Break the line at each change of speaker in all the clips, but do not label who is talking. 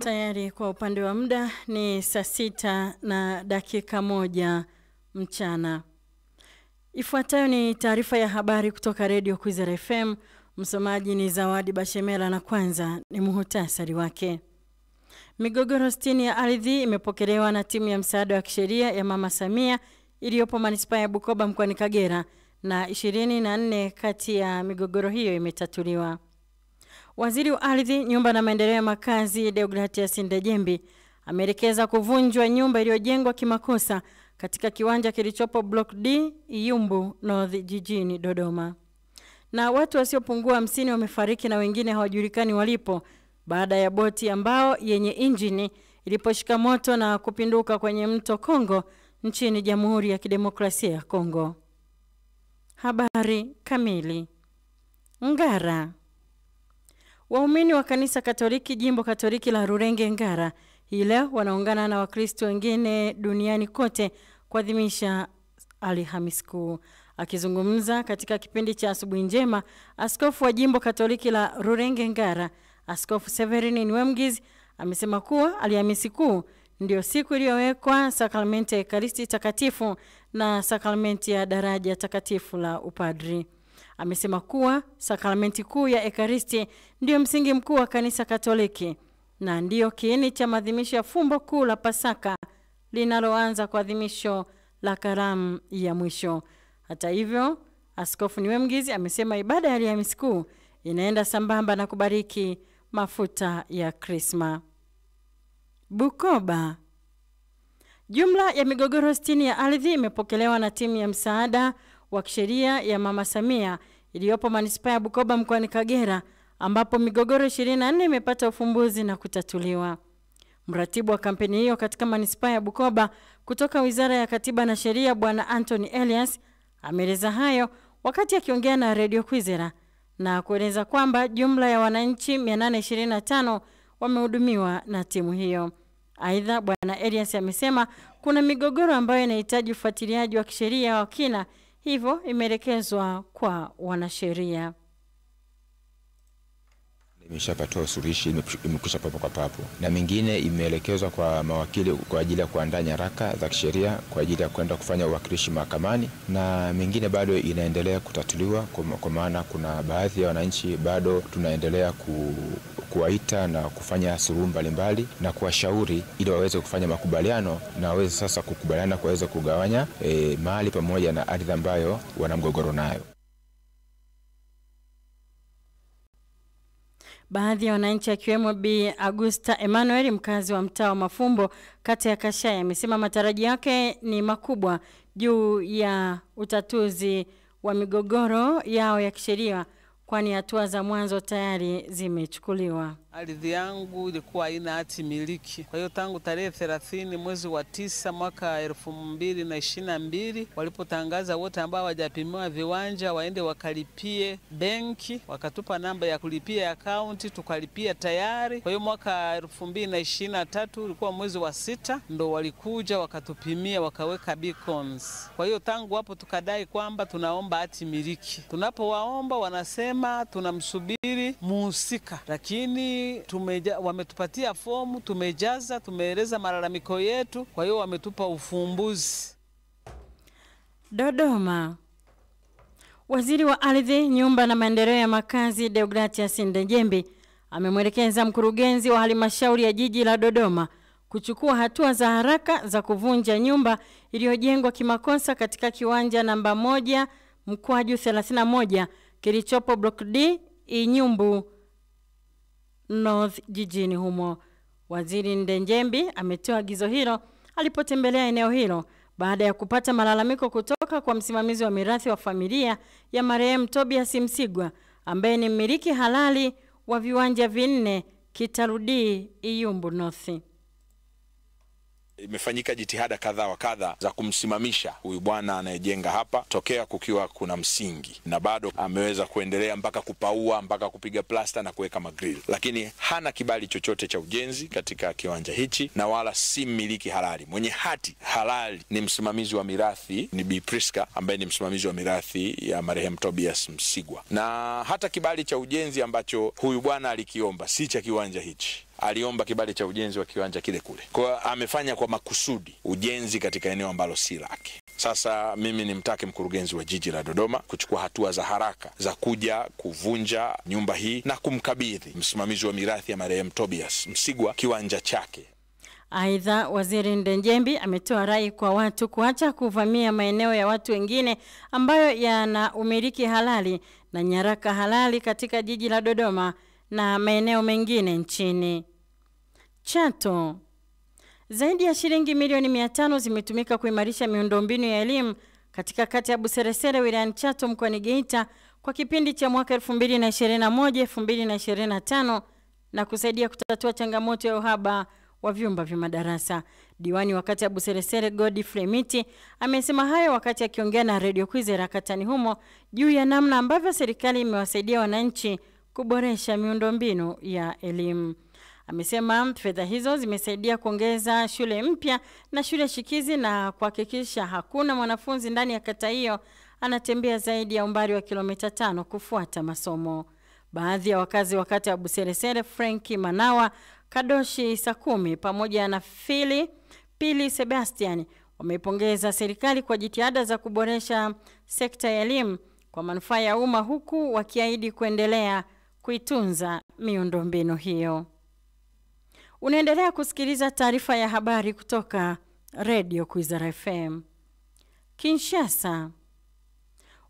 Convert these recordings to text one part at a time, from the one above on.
Tayari kwa upande wa muda ni saa 6:01 mchana. Ifuatayo ni taarifa ya habari kutoka Radio Kwizera FM. Msomaji ni Zawadi Bashemela na kwanza ni muhtasari wake. Migogoro 60 ya ardhi imepokelewa na timu ya msaada wa kisheria ya Mama Samia iliyopo manispaa ya Bukoba mkoani Kagera na 24 kati ya migogoro hiyo imetatuliwa. Waziri wa ardhi, nyumba na maendeleo ya makazi Deogratias Ndejembi ameelekeza kuvunjwa nyumba iliyojengwa kimakosa katika kiwanja kilichopo Block D Iyumbu North jijini Dodoma. Na watu wasiopungua 50 wamefariki na wengine hawajulikani walipo baada ya boti ambao yenye injini iliposhika moto na kupinduka kwenye mto Kongo nchini Jamhuri ya Kidemokrasia ya Kongo. Habari kamili. Ngara. Waumini wa kanisa Katoliki Jimbo Katoliki la Rurenge Ngara hii leo wanaungana na Wakristo wengine duniani kote kuadhimisha Alhamisi Kuu. Akizungumza katika kipindi cha asubuhi njema, askofu wa Jimbo Katoliki la Rurenge Ngara, Askofu Severini Nwemgizi, amesema kuwa Alhamisi Kuu ndio siku iliyowekwa sakramenti ya Ekaristi Takatifu na sakramenti ya daraja takatifu la upadri. Amesema kuwa sakramenti kuu ya Ekaristi ndio msingi mkuu wa kanisa Katoliki na ndio kiini cha maadhimisho ya fumbo kuu la Pasaka linaloanza kwa adhimisho la karamu ya mwisho. Hata hivyo, Askofu Nwemgizi amesema ibada ya Alhamisi Kuu inaenda sambamba na kubariki mafuta ya Krisma. Bukoba. Jumla ya migogoro 60 ya ardhi imepokelewa na timu ya msaada wa kisheria ya Mama Samia iliyopo manispaa ya Bukoba mkoani Kagera, ambapo migogoro 24 imepata ufumbuzi na kutatuliwa. Mratibu wa kampeni hiyo katika manispaa ya Bukoba kutoka Wizara ya Katiba na Sheria Bwana Anthony Elias ameeleza hayo wakati akiongea na Radio Kwizera na kueleza kwamba jumla ya wananchi 825 wamehudumiwa na timu hiyo. Aidha, Bwana Elias amesema kuna migogoro ambayo inahitaji ufuatiliaji wa kisheria wa kina, hivyo imeelekezwa kwa wanasheria.
Imeshapata suluhisho, imekusha papo kwa papo, na mingine imeelekezwa kwa mawakili kwa ajili ya kuandaa nyaraka za kisheria kwa ajili ya kwenda kufanya uwakilishi mahakamani, na mingine bado inaendelea kutatuliwa kwa maana kuna baadhi ya wananchi bado tunaendelea kuwaita na kufanya suluhu mbalimbali na kuwashauri ili waweze kufanya makubaliano na waweze sasa kukubaliana kuweza kugawanya mali pamoja na ardhi ambayo wana mgogoro nayo.
Baadhi ya wananchi akiwemo Bi Augusta Emmanuel, mkazi wa mtaa wa Mafumbo kata ya Kashaya, amesema matarajio yake ni makubwa juu ya utatuzi wa migogoro yao ya kisheria, kwani hatua za mwanzo tayari zimechukuliwa.
Ardhi yangu ilikuwa haina hati miliki. Kwa hiyo tangu tarehe 30 mwezi wa 9 mwaka 2022 walipotangaza wote ambao hawajapimiwa viwanja waende wakalipie benki, wakatupa namba ya kulipia akaunti, tukalipia tayari. Kwa hiyo mwaka 2023 ulikuwa mwezi wa 6 ndo walikuja wakatupimia wakaweka beacons. Kwa hiyo tangu hapo tukadai kwamba tunaomba hati miliki. Tunapowaomba wanasema tunamsubiri muhusika, lakini wametupatia fomu, tumejaza, tumeeleza malalamiko yetu, kwa hiyo wametupa ufumbuzi.
Dodoma. Waziri wa ardhi, nyumba na maendeleo ya makazi Deogratias Ndejembi amemwelekeza mkurugenzi wa halmashauri ya jiji la Dodoma kuchukua hatua za haraka za kuvunja nyumba iliyojengwa kimakosa katika kiwanja namba 1/31 kilichopo Block D Iyumbu North jijini humo. Waziri Ndejembi ametoa agizo hilo alipotembelea eneo hilo baada ya kupata malalamiko kutoka kwa msimamizi wa mirathi wa familia ya marehemu Tobias Msigwa, ambaye ni mmiliki halali wa viwanja 4 Kitarudi Iyumbu North.
Imefanyika jitihada kadha wa kadha za kumsimamisha huyu bwana anayejenga hapa tokea kukiwa kuna msingi, na bado ameweza kuendelea mpaka kupaua, mpaka kupiga plasta na kuweka magrill, lakini hana kibali chochote cha ujenzi katika kiwanja hichi na wala si mmiliki halali. Mwenye hati halali ni msimamizi wa mirathi, ni Bi Priska ambaye ni msimamizi wa mirathi ya marehemu Tobias Msigwa, na hata kibali cha ujenzi ambacho huyu bwana alikiomba si cha kiwanja hichi. aliomba kibali cha ujenzi wa kiwanja kile kule. Kwa amefanya kwa makusudi ujenzi katika eneo ambalo si lake. Sasa mimi nimtake mkurugenzi wa jiji la Dodoma kuchukua hatua za haraka za kuja kuvunja nyumba hii na kumkabidhi msimamizi wa mirathi ya marehemu Tobias Msigwa kiwanja chake.
Aidha, Waziri Ndejembi ametoa rai kwa watu kuacha kuvamia maeneo ya watu wengine ambayo yana umiliki halali na nyaraka halali katika jiji la Dodoma na maeneo mengine nchini. Chato. Zaidi ya shilingi milioni 500 zimetumika kuimarisha miundombinu ya elimu katika kata ya Buseresere wilayani Chato mkoani Geita kwa kipindi cha mwaka 2021-2025 na kusaidia kutatua changamoto ya uhaba wa vyumba vya madarasa. Diwani wa kata ya Buseresere Godfrey Miti amesema hayo wakati akiongea na Radio Kwizera katani humo juu ya namna ambavyo serikali imewasaidia wananchi kuboresha miundombinu ya elimu. Amesema fedha hizo zimesaidia kuongeza shule mpya na shule shikizi na kuhakikisha hakuna mwanafunzi ndani ya kata hiyo anatembea zaidi ya umbali wa kilomita 5 kufuata masomo. Baadhi ya wakazi wa kata ya Buseresere, Franki Manawa, Kadoshi Sakumi pamoja na Pili Sebastian wameipongeza serikali kwa jitihada za kuboresha sekta ya elimu kwa manufaa ya umma, huku wakiahidi kuendelea kuitunza miundombinu hiyo. Unaendelea kusikiliza taarifa ya habari kutoka Radio Kwizera FM. Kinshasa.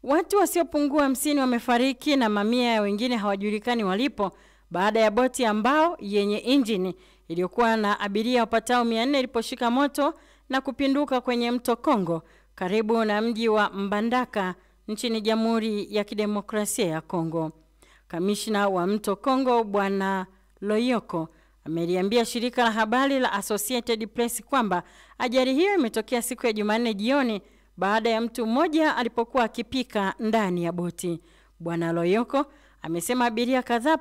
Watu wasiopungua 50 wamefariki na mamia ya wengine hawajulikani walipo baada ya boti ambao yenye injini iliyokuwa na abiria wapatao 400 iliposhika moto na kupinduka kwenye mto Kongo karibu na mji wa Mbandaka nchini Jamhuri ya Kidemokrasia ya Kongo. Kamishna wa mto Kongo Bwana Loyoko ameliambia shirika la habari la Associated Press kwamba ajali hiyo imetokea siku ya Jumanne jioni baada ya mtu mmoja alipokuwa akipika ndani ya boti. Bwana Loyoko amesema abiria kadhaa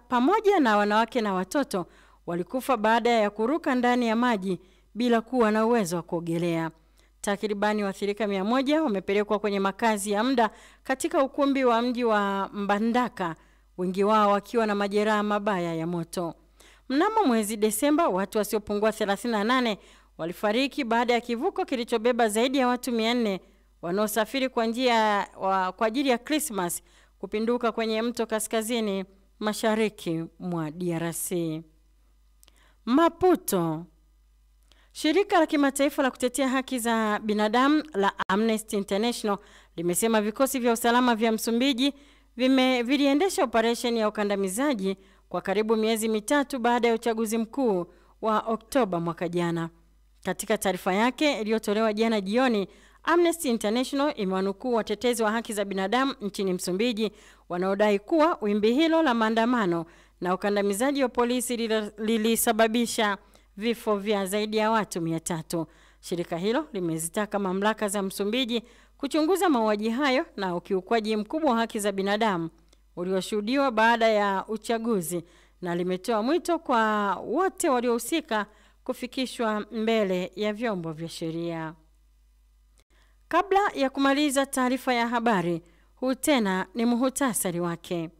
pamoja na wanawake na watoto walikufa baada ya kuruka ndani ya maji bila kuwa na uwezo wa kuogelea. Takribani waathirika 100 wamepelekwa kwenye makazi ya muda katika ukumbi wa mji wa Mbandaka, wengi wao wakiwa na majeraha mabaya ya moto. Mnamo mwezi Desemba, watu wasiopungua 38 walifariki baada ya kivuko kilichobeba zaidi ya watu 400 wanaosafiri kwa ajili ya Christmas kupinduka kwenye mto kaskazini mashariki mwa DRC. Maputo. Shirika la kimataifa la kutetea haki za binadamu la Amnesty International limesema vikosi vya usalama vya Msumbiji viliendesha operation ya ukandamizaji kwa karibu miezi 3 baada ya uchaguzi mkuu wa Oktoba mwaka jana. Katika taarifa yake iliyotolewa jana jioni, Amnesty International imewanukuu watetezi wa haki za binadamu nchini Msumbiji wanaodai kuwa wimbi hilo la maandamano na ukandamizaji wa polisi lilisababisha vifo vya zaidi ya watu 300. Shirika hilo limezitaka mamlaka za Msumbiji kuchunguza mauaji hayo na ukiukwaji mkubwa wa haki za binadamu ulioshuhudiwa baada ya uchaguzi, na limetoa mwito kwa wote waliohusika kufikishwa mbele ya vyombo vya sheria. Kabla ya kumaliza taarifa ya habari, huu tena ni muhtasari wake.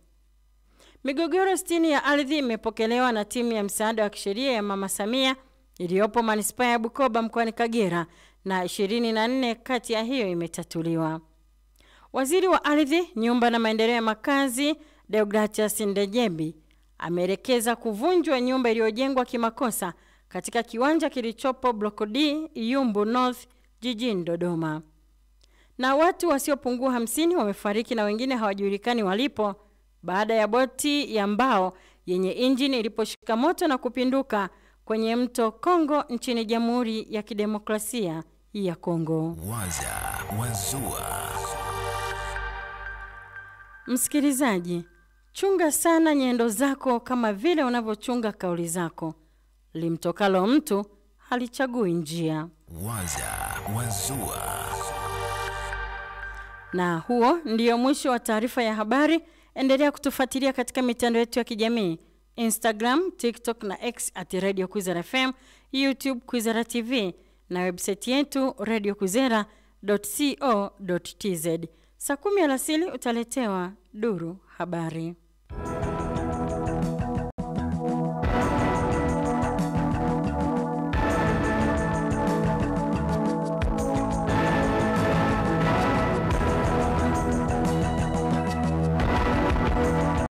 Migogoro 60 ya ardhi imepokelewa na timu ya msaada wa kisheria ya Mama Samia iliyopo manispaa ya Bukoba mkoani Kagera, na 24 kati ya hiyo imetatuliwa. Waziri wa ardhi, nyumba na maendeleo ya makazi Deogratias Ndejembi ameelekeza kuvunjwa nyumba iliyojengwa kimakosa katika kiwanja kilichopo Block D Yumbu North jijini Dodoma. Na watu wasiopungua 50 wamefariki na wengine hawajulikani walipo baada ya boti ya mbao yenye injini iliposhika moto na kupinduka kwenye mto Kongo nchini Jamhuri ya Kidemokrasia ya Kongo.
Wazua.
Msikilizaji, chunga sana nyendo zako kama vile unavyochunga kauli zako. Limtokalo mtu halichagui njia.
Wazua.
Na huo ndio mwisho wa taarifa ya habari. Endelea kutufuatilia katika mitandao yetu ya kijamii, Instagram, TikTok na X @Radio Kwizera FM, YouTube Kwizera TV na website yetu radiokwizera.co.tz. Saa 10 alasiri utaletewa duru habari.